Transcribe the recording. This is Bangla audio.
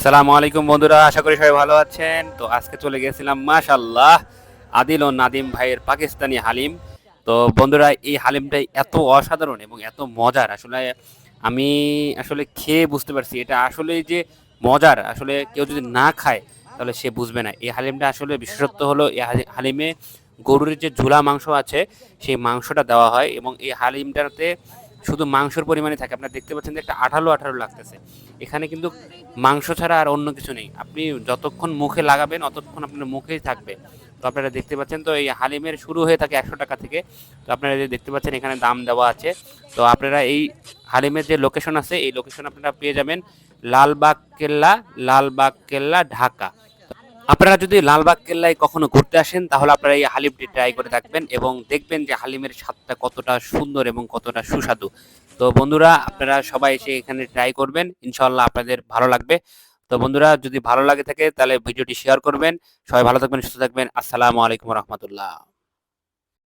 আসসালামু আলাইকুম বন্ধুরা, আশা করি সবাই ভালো আছেন। তো আজকে চলে গেছিলাম মাশাআল্লাহ আদিল ও নাদিম ভাইয়ের পাকিস্তানি হালিম। তো বন্ধুরা, এই হালিমটাই এত অসাধারণ এবং এত মজার, আসলে আমি আসলে খেয়ে বুঝতে পারছি এটা আসলে যে মজার। আসলে কেউ যদি না খায় তাহলে সে বুঝবে না। এই হালিমটা আসলে বিশেষত্ব হলো এই হালিমে গরুর যে ঝুলা মাংস আছে সেই মাংসটা দেওয়া হয়, এবং এই হালিমটাতে শুধু মাংসের পরিমাণে থাকে। আপনারা দেখতে পাচ্ছেন যে একটা আঠালো আঠালো লাগতেছে। এখানে কিন্তু মাংস ছাড়া আর অন্য কিছু নেই। আপনি যতক্ষণ মুখে লাগাবেন অতক্ষণ আপনার মুখেই থাকবে। তো আপনারা দেখতে পাচ্ছেন, তো এই হালিমের শুরু হয়ে থাকে 100 টাকা থেকে। তো আপনারা যে দেখতে পাচ্ছেন এখানে দাম দেওয়া আছে। তো আপনারা এই হালিমের যে লোকেশন আছে এই লোকেশন আপনারা পেয়ে যাবেন লালবাগ কেল্লা, ঢাকা। আপনারা যদি লালবাগ কেল্লায় কখনো ঘুরতে আসেন তাহলে আপনারা এই হালিমটি ট্রাই করে থাকবেন এবং দেখবেন যে হালিমের স্বাদটা কতটা সুন্দর এবং কতটা সুস্বাদু। তো বন্ধুরা, আপনারা সবাই এসে এখানে ট্রাই করবেন, ইনশাল্লাহ আপনাদের ভালো লাগবে। তো বন্ধুরা, যদি ভালো লাগে থাকে তাহলে ভিডিওটি শেয়ার করবেন। সবাই ভালো থাকবেন, সুস্থ থাকবেন। আসসালামু আলাইকুম রহমতুল্লাহ।